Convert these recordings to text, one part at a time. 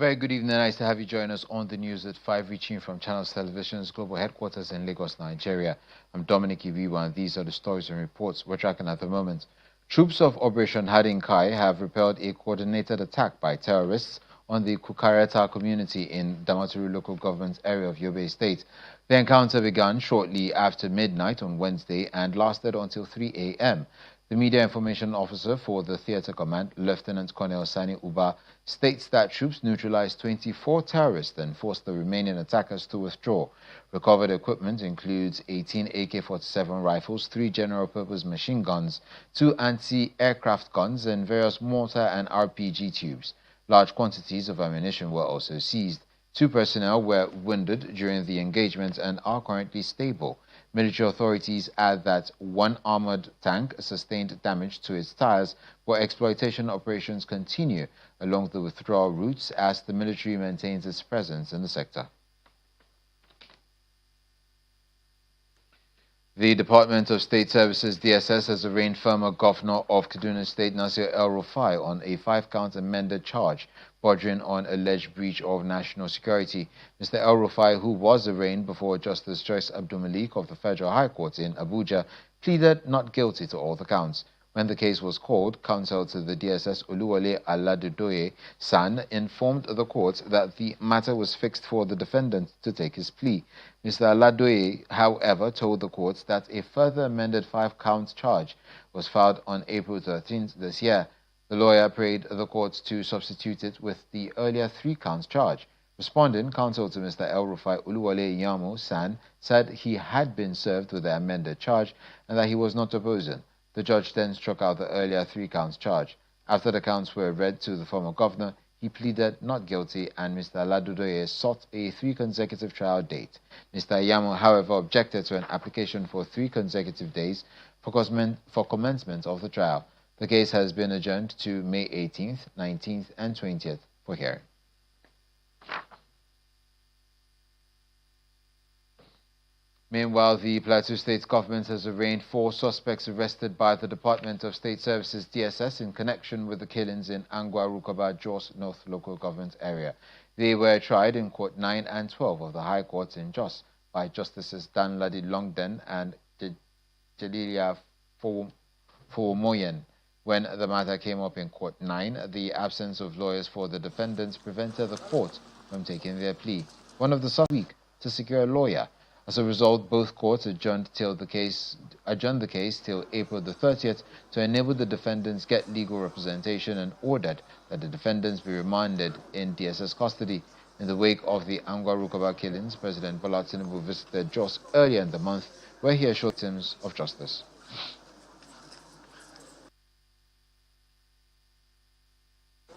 very good evening. Nice to have you join us on the news at 5, reaching from Channels Television's global headquarters in Lagos, Nigeria. I'm Dominic Ibiwa, and these are the stories and reports we're tracking at the moment. Troops of Operation Hardin Kai have repelled a coordinated attack by terrorists on the Kukareta community in Damaturu local government area of Yobe State. The encounter began shortly after midnight on Wednesday and lasted until 3 a.m. The media information officer for the theater command, Lieutenant Colonel Sani Uba, states that troops neutralized 24 terrorists and forced the remaining attackers to withdraw. Recovered equipment includes 18 AK-47 rifles, 3 general-purpose machine guns, 2 anti-aircraft guns, and various mortar and RPG tubes. Large quantities of ammunition were also seized. 2 personnel were wounded during the engagement and are currently stable. Military authorities add that 1 armored tank sustained damage to its tires, where exploitation operations continue along the withdrawal routes as the military maintains its presence in the sector. The Department of State Services, DSS, has arraigned former Governor of Kaduna State, Nasir El-Rufai, on a 5-count amended charge bordering on alleged breach of national security. Mr. El-Rufai, who was arraigned before Justice Joyce Abdul-Malik of the Federal High Court in Abuja, pleaded not guilty to all the counts. When the case was called, counsel to the DSS Oluwole Aladedoye San informed the court that the matter was fixed for the defendant to take his plea. Mr. Aladedoye, however, told the court that a further amended 5-count charge was filed on April 13th this year. The lawyer prayed the court to substitute it with the earlier 3-count charge. Responding, counsel to Mr. El-Rufai Oluwole Yamo San said he had been served with the amended charge and that he was not opposing. The judge then struck out the earlier 3-count charge. After the counts were read to the former governor, he pleaded not guilty and Mr. Aladedoye sought a 3 consecutive trial date. Mr. Yamo, however, objected to an application for 3 consecutive days for commencement of the trial. The case has been adjourned to May 18th, 19th, and 20th for hearing. Meanwhile, the Plateau State government has arraigned 4 suspects arrested by the Department of State Services DSS in connection with the killings in Angwan, Rukuba, Jos North local government area. They were tried in Court 9 and 12 of the High Court in Jos by Justices Danladi Longden and Jelilia Fawehinmi. When the matter came up in Court 9, the absence of lawyers for the defendants prevented the court from taking their plea. One of the suspects week to secure a lawyer. As a result, both courts adjourned the case till April the 30th to enable the defendants get legal representation and ordered that the defendants be remanded in DSS custody. In the wake of the Angwan-Rukuba killings, President Bola Tinubu visited Jos earlier in the month, where he assured victims of justice.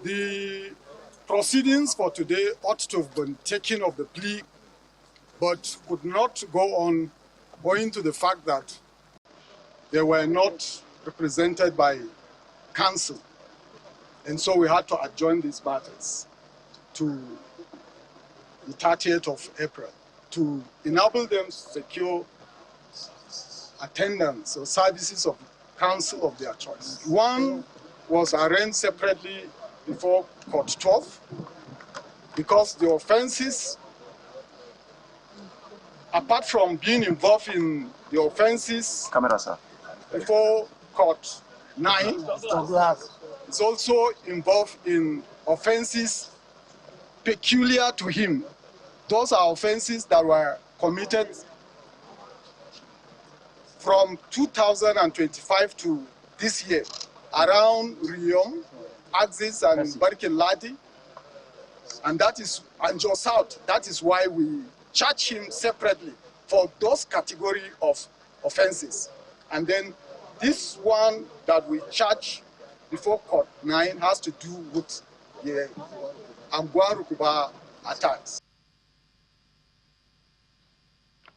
The proceedings for today ought to have been taken of the plea, but could not go on owing to the fact that they were not represented by counsel. And so we had to adjourn these matters to the 30th of April to enable them to secure attendance or services of counsel of their choice. One was arraigned separately before Court 12 because the offenses, apart from being involved in the offenses before Court 9, is also involved in offenses peculiar to him. Those are offenses that were committed from 2025 to this year around Riyom, Axis and Barkin Ladi, and Jos South. That is why we charge him separately for those category of offenses. And then this one that we charge before Court 9 has to do with the Angwan Rukuba attacks.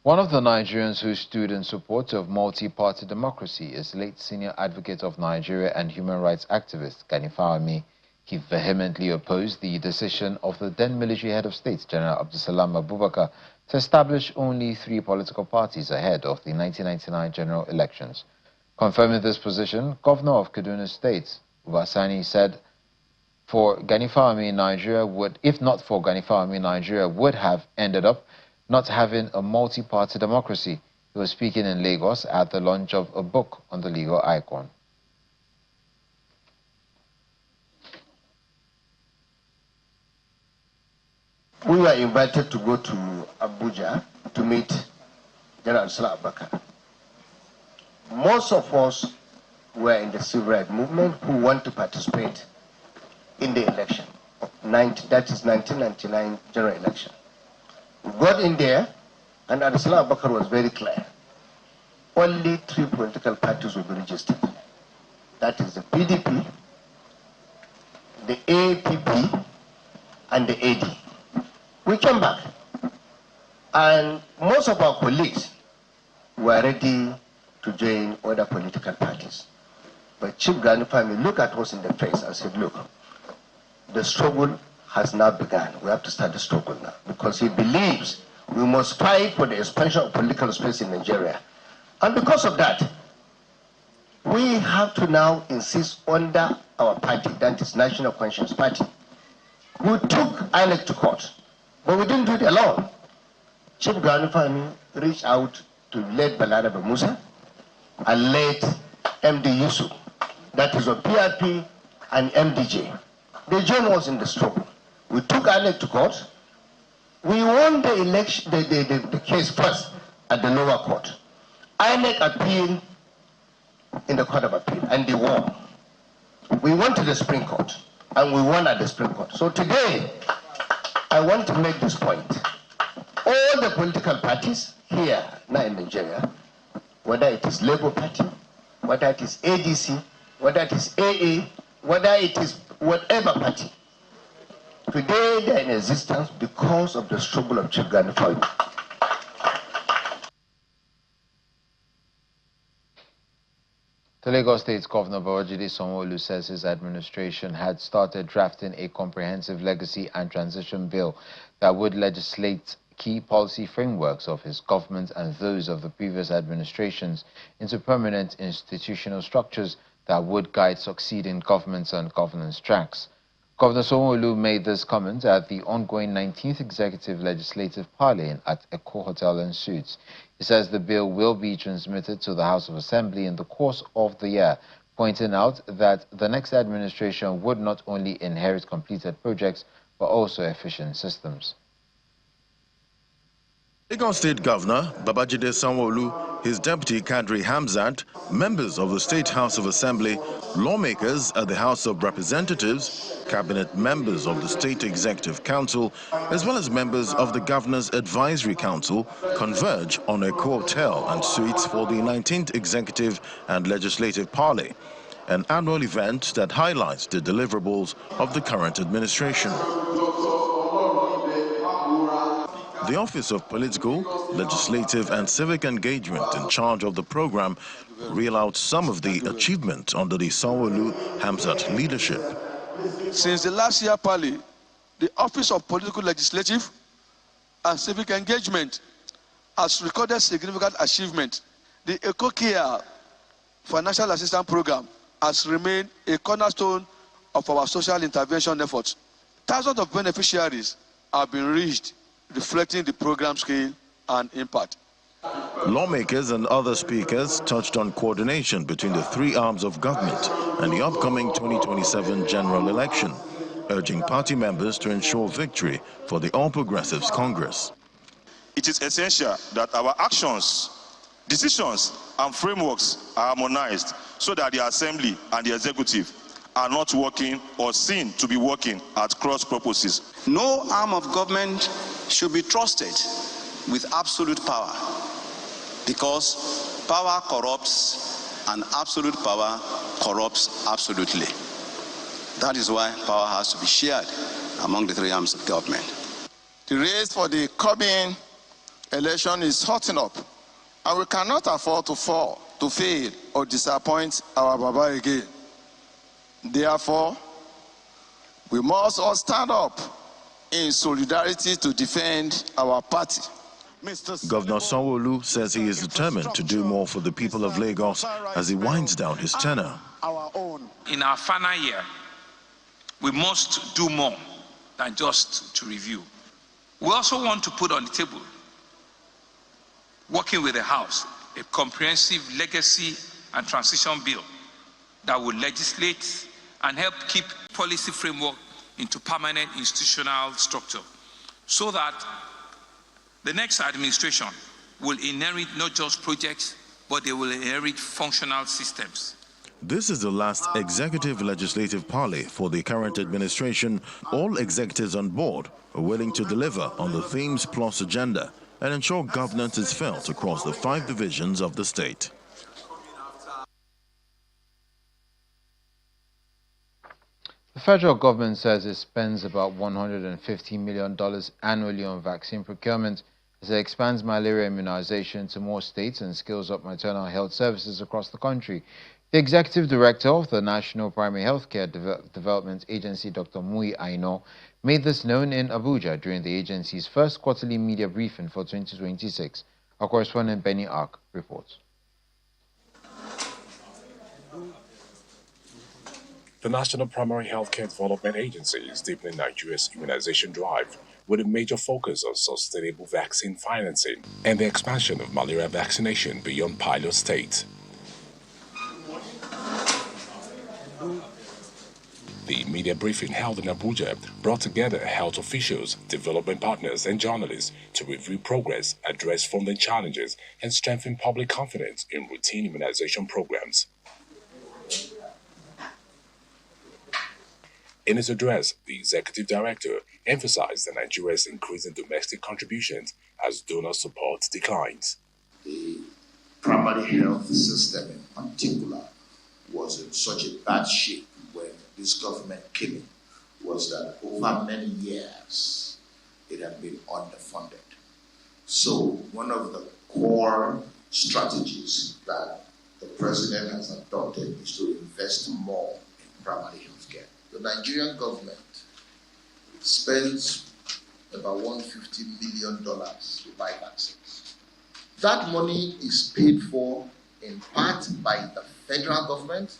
One of the Nigerians who stood in support of multi-party democracy is late senior advocate of Nigeria and human rights activist Gani Fawehinmi. He vehemently opposed the decision of the then military head of state, General Abdulsalam Abubakar, to establish only 3 political parties ahead of the 1999 general elections. Confirming this position, Governor of Kaduna State, Ubasani, said For Gani Fawehinmi, Nigeria would, if not for Gani Fawehinmi, Nigeria would have ended up not having a multi-party democracy. He was speaking in Lagos at the launch of a book on the legal icon. We were invited to go to Abuja to meet General Abubakar. Most of us were in the civil rights movement who want to participate in the election, that is 1999 general election. We got in there, and Abubakar was very clear. Only 3 political parties will be registered. That is the PDP, the APP, and the AD. We came back, and most of our colleagues were ready to join other political parties. But Chief Gani Fawehinmi looked at us in the face and said, look, the struggle has now begun. We have to start the struggle now, because he believes we must fight for the expansion of political space in Nigeria. And because of that, we have to now insist under our party, that is National Conscience Party. We took INEC to court, but we didn't do it alone. Chief Gani Fawehinmi reached out to late Balarabe Musa and late MD Yusuf, that is of PRP and MDJ. They joined us in the struggle. We took INEC to court. We won the election, the case first at the lower court. INEC appealed in the Court of Appeal, and they won. We went to the Supreme Court, and we won at the Supreme Court. So today, I want to make this point. All the political parties here now in Nigeria, whether it is Labour Party, whether it is ADC, whether it is AA, whether it is whatever party, today they are in existence because of the struggle of Chief Gani Fawehinmi. The Lagos State's Governor Babajide Sanwo-Olu says his administration had started drafting a comprehensive legacy and transition bill that would legislate key policy frameworks of his government and those of the previous administrations into permanent institutional structures that would guide succeeding governments and governance tracks. Governor Sanwo-Olu made this comment at the ongoing 19th Executive Legislative Parley at Eco Hotel and Suites. He says the bill will be transmitted to the House of Assembly in the course of the year, pointing out that the next administration would not only inherit completed projects, but also efficient systems. Lagos State Governor Babajide Sanwo-Olu, his deputy Kadri Hamzat, members of the State House of Assembly, lawmakers at the House of Representatives, cabinet members of the State Executive Council, as well as members of the Governor's Advisory Council converge on a hotel and suites for the 19th Executive and Legislative Parley, an annual event that highlights the deliverables of the current administration. The Office of Political, Legislative and Civic Engagement in charge of the program reel out some of the achievements under the Sanwo-Olu-Hamzat leadership. Since the last year parley, the Office of Political, Legislative and Civic Engagement has recorded significant achievement. The EcoCare Financial Assistance Program has remained a cornerstone of our social intervention efforts. Thousands of beneficiaries have been reached, reflecting the program scale and impact. Lawmakers and other speakers touched on coordination between the three arms of government and the upcoming 2027 general election, urging party members to ensure victory for the All Progressives Congress. It is essential that our actions, decisions and frameworks are harmonized so that the Assembly and the Executive are not working or seen to be working at cross purposes. No arm of government should be trusted with absolute power, because power corrupts and absolute power corrupts absolutely. That is why power has to be shared among the three arms of government. The race for the coming election is hotting up, and we cannot afford to fall, to fail, or disappoint our Baba again. Therefore, we must all stand up in solidarity to defend our party. Governor Sanwo-Olu says he is determined to do more for the people of Lagos as he winds down his tenure. In our final year, We must do more than just to review. We also want to put on the table, working with the House, a comprehensive legacy and transition bill that will legislate and help keep policy framework into permanent institutional structure so that the next administration will inherit not just projects, but they will inherit functional systems. This is the last executive legislative parley for the current administration. All executives on board are willing to deliver on the Themes Plus agenda and ensure governance is felt across the 5 divisions of the state. The federal government says it spends about $150 million annually on vaccine procurement as it expands malaria immunization to more states and scales up maternal health services across the country. The executive director of the National Primary Healthcare Development Agency, Dr. Mui Aino, made this known in Abuja during the agency's first quarterly media briefing for 2026. Our correspondent Benny Ark reports. The National Primary Healthcare Development Agency is deepening Nigeria's immunization drive with a major focus on sustainable vaccine financing and the expansion of malaria vaccination beyond pilot states. The media briefing held in Abuja brought together health officials, development partners, and journalists to review progress, address funding challenges, and strengthen public confidence in routine immunization programs. In his address, the executive director emphasized that Nigeria's increasing domestic contributions as donor support declines. The primary health system in particular was in such a bad shape when this government came in, was that over many years it had been underfunded. So one of the core strategies that the president has adopted is to invest more in primary health care. The Nigerian government spends about $150 million to buy vaccines. That money is paid for in part by the federal government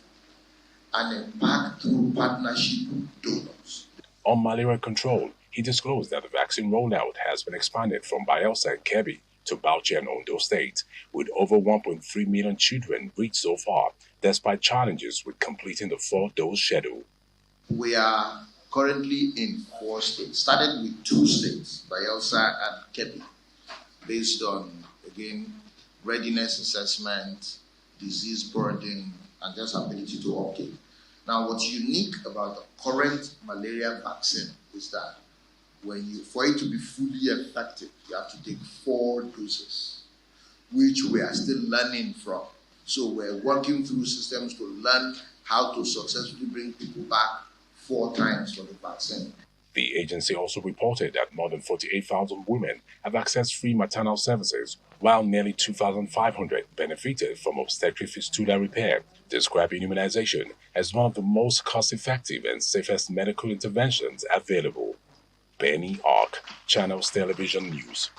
and in part through partnership donors. On malaria control, he disclosed that the vaccine rollout has been expanded from Bayelsa and Kebbi to Bauchi and Ondo State, with over 1.3 million children reached so far, despite challenges with completing the 4-dose schedule. We are currently in 4 states, started with 2 states, Bayelsa and Kebbi, based on, again, readiness assessment, disease burden, and just ability to uptake. Now, what's unique about the current malaria vaccine is that for it to be fully effective, you have to take 4 doses, which we are still learning from. So we're working through systems to learn how to successfully bring people back 4 times for the vaccine. The agency also reported that more than 48,000 women have accessed free maternal services, while nearly 2,500 benefited from obstetric fistula repair, describing immunization as one of the most cost-effective and safest medical interventions available. Benny Ark, Channels Television News.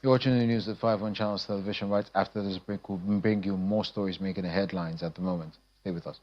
You're watching the news at 5 on Channels Television. Right after this break, we'll bring you more stories making the headlines at the moment. Stay with us.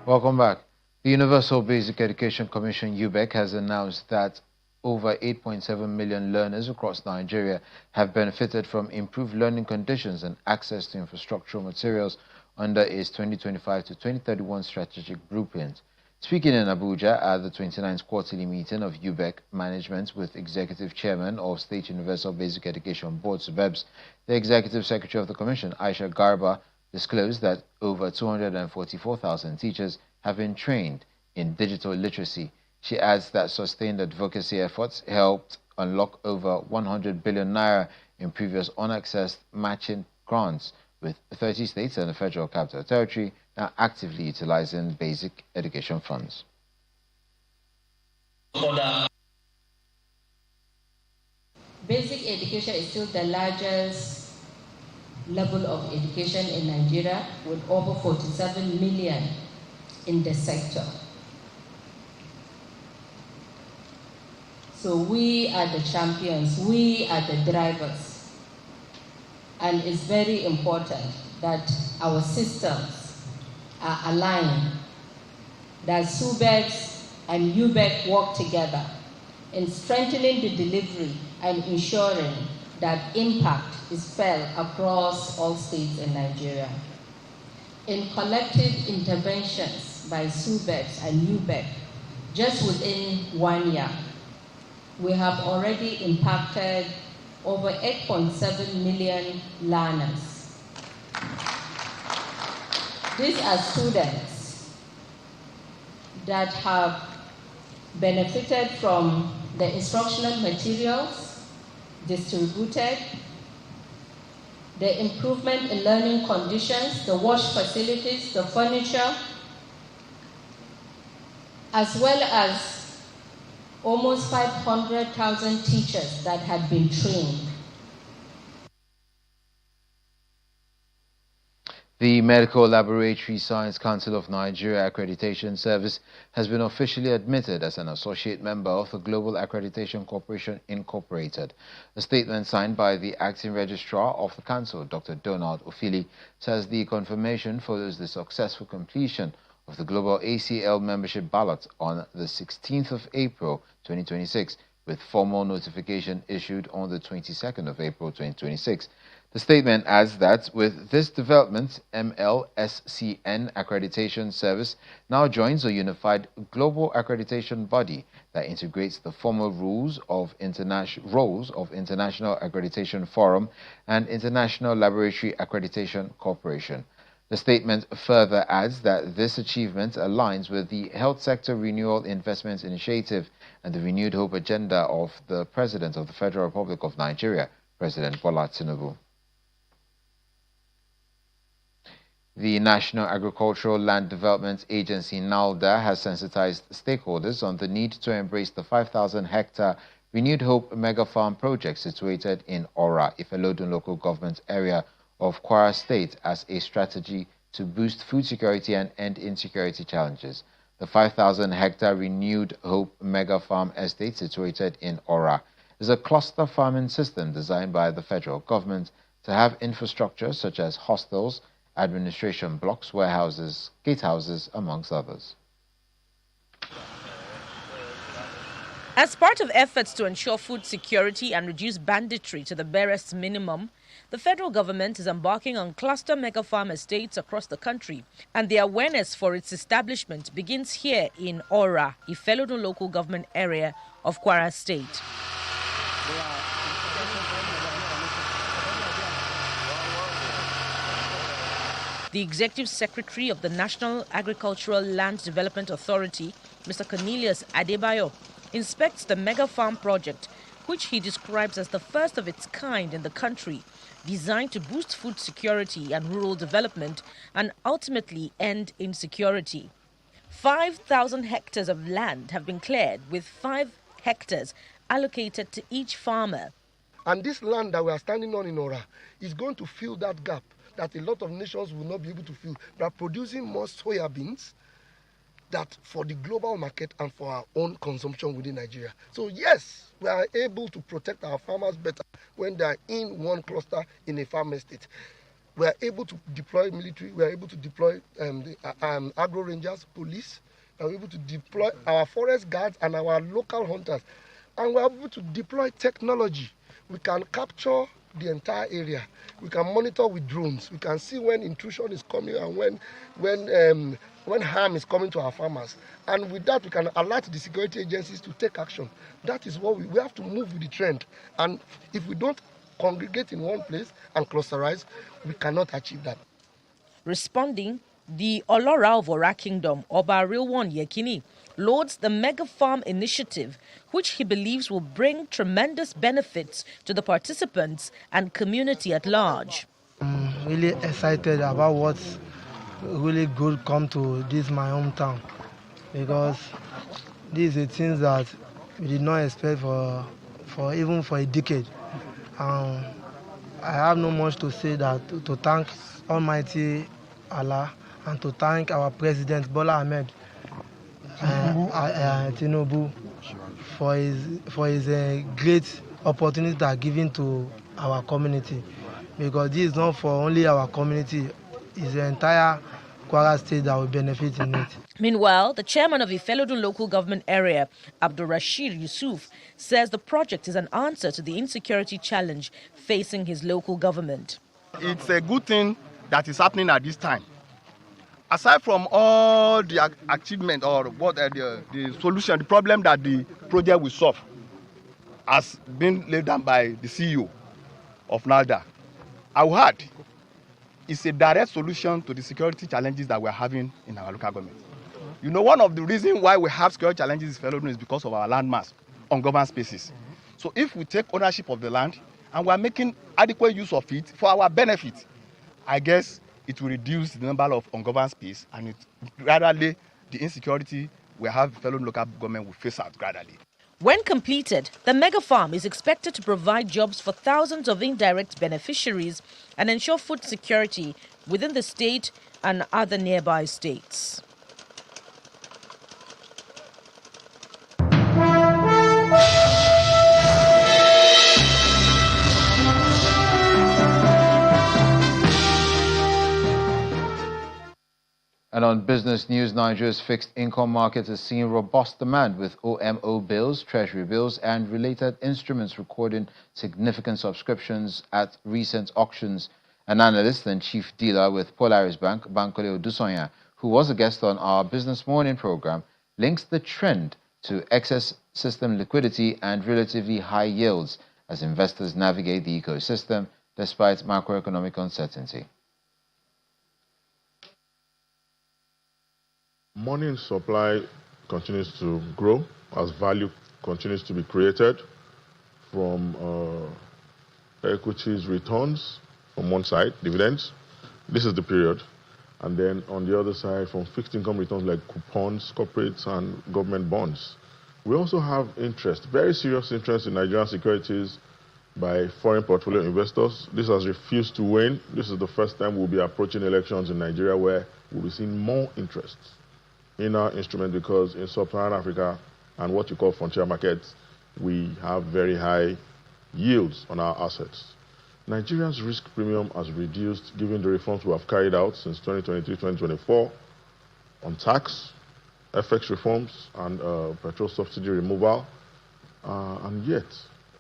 Welcome back. The Universal Basic Education Commission, UBEC, has announced that over 8.7 million learners across Nigeria have benefited from improved learning conditions and access to infrastructural materials under its 2025 to 2031 strategic blueprint. Speaking in Abuja at the 29th quarterly meeting of UBEC management with Executive Chairman of State Universal Basic Education Board, SUBEBS, the Executive Secretary of the Commission, Aisha Garba, disclosed that over 244,000 teachers have been trained in digital literacy. She adds that sustained advocacy efforts helped unlock over 100 billion naira in previous unaccessed matching grants, with 30 states and the Federal Capital Territory now actively utilizing basic education funds. Basic education is still the largest level of education in Nigeria, with over 47 million in the sector. So we are the champions, we are the drivers. and it's very important that our systems are aligned, that SUBEX and UBEC work together in strengthening the delivery and ensuring that impact is felt across all states in Nigeria. In collective interventions by SUBEX and UBEC, just within 1 year, we have already impacted over 8.7 million learners. These are students that have benefited from the instructional materials distributed, the improvement in learning conditions, the wash facilities, the furniture, as well as almost 500,000 teachers that had been trained. The Medical Laboratory Science Council of Nigeria Accreditation Service has been officially admitted as an associate member of the Global Accreditation Corporation Incorporated. A statement signed by the acting registrar of the council, Dr. Donald Ofili, says the confirmation follows the successful completion of the Global ACL membership ballot on the 16th of April 2026, with formal notification issued on the 22nd of April 2026. The statement adds that with this development, MLSCN Accreditation Service now joins a unified global accreditation body that integrates the formal roles of International Accreditation Forum and International Laboratory Accreditation Corporation. The statement further adds that this achievement aligns with the Health Sector Renewal Investment Initiative and the Renewed Hope agenda of the President of the Federal Republic of Nigeria, President Bola Tinubu. The National Agricultural Land Development Agency, NALDA, has sensitized stakeholders on the need to embrace the 5,000-hectare Renewed Hope Mega Farm project situated in Ora, Ifelodun local government area of Kwara State as a strategy to boost food security and end insecurity challenges. The 5,000-hectare Renewed Hope Mega Farm estate situated in Ora is a cluster farming system designed by the federal government to have infrastructure such as hostels, administration blocks, warehouses, gatehouses, amongst others. As part of efforts to ensure food security and reduce banditry to the barest minimum, the federal government is embarking on cluster mega farm estates across the country, and the awareness for its establishment begins here in Ora, Ifelodun local government area of Kwara State. The Executive Secretary of the National Agricultural Land Development Authority, Mr. Cornelius Adebayo, inspects the mega farm project, which he describes as the first of its kind in the country, designed to boost food security and rural development and ultimately end insecurity. 5,000 hectares of land have been cleared, with 5 hectares allocated to each farmer. And this land that we are standing on in Ora is going to fill that gap that a lot of nations will not be able to fill. We are producing more soya beans that for the global market and for our own consumption within Nigeria. So yes, we are able to protect our farmers better when they are in one cluster in a farm estate. We are able to deploy military, we are able to deploy agro rangers, police, we are able to deploy our forest guards and our local hunters. And we are able to deploy technology. We can capture the entire area. We can monitor with drones. We can see when intrusion is coming and when harm is coming to our farmers. And with that, we can alert the security agencies to take action. That is what we have to move with the trend. And if we don't congregate in one place and clusterize, we cannot achieve that. Responding, the Olora of Ora Kingdom, Oba Rilwan Yekini, lauds the Mega Farm initiative, which he believes will bring tremendous benefits to the participants and community at large. I'm really excited about what's really good come to this my hometown, because these are things that we did not expect for even for a decade. I have no much to say that to thank Almighty Allah and to thank our President Bola Ahmed Tinubu for his great opportunity that given to our community. because this is not for only our community, it's the entire Kwara State that will benefit in it. Meanwhile, the chairman of Ifelodun local government area, Abdul Rashid Yusuf, says the project is an answer to the insecurity challenge facing his local government. It's a good thing that is happening at this time. Aside from all the achievement or what the solution, the problem that the project will solve has been laid down by the CEO of NALDA, I will add, it's a direct solution to the security challenges that we're having in our local government. You know, one of the reasons why we have security challenges in Felodun is because of our landmass on government spaces. So if we take ownership of the land and we're making adequate use of it for our benefit, I guess it will reduce the number of ungoverned space, and it gradually the insecurity we have in Felodun local government will face out gradually. When completed, the mega farm is expected to provide jobs for thousands of indirect beneficiaries and ensure food security within the state and other nearby states. And on business news, Nigeria's fixed income market is seeing robust demand, with OMO bills, treasury bills, and related instruments recording significant subscriptions at recent auctions. An analyst and chief dealer with Polaris Bank, Bankole Odusonya, who was a guest on our Business Morning program, links the trend to excess system liquidity and relatively high yields as investors navigate the ecosystem despite macroeconomic uncertainty. Money supply continues to grow as value continues to be created from equities returns from one side, dividends. This is the period. And then on the other side, from fixed income returns like coupons, corporates, and government bonds. We also have interest, very serious interest in Nigerian securities by foreign portfolio investors. This has refused to wane. This is the first time we'll be approaching elections in Nigeria where we'll be seeing more interest in our instrument, because in sub-Saharan Africa and what you call frontier markets, we have very high yields on our assets. Nigeria's risk premium has reduced given the reforms we have carried out since 2023-2024 on tax, FX reforms, and petrol subsidy removal. And yet,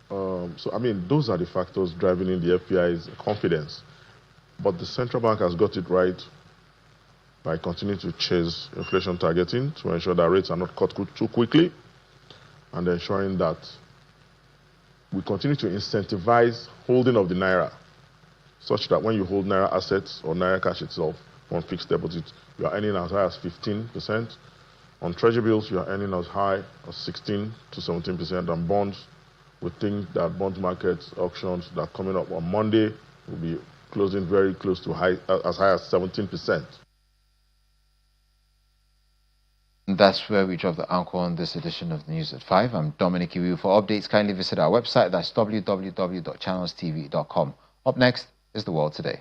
those are the factors driving in the FPI's confidence. But the central bank has got it right by continuing to chase inflation targeting to ensure that rates are not cut too quickly, and ensuring that we continue to incentivize holding of the Naira, such that when you hold Naira assets or Naira cash itself on fixed deposits, you are earning as high as 15%. On treasury bills, you are earning as high as 16 to 17%. And bonds, we think that bond market auctions that are coming up on Monday will be closing very close to as high as 17%. That's where we drop the anchor on this edition of the News at 5. I'm Dominic Iwu. For updates, kindly visit our website. That's www.channelstv.com. Up next is The World Today.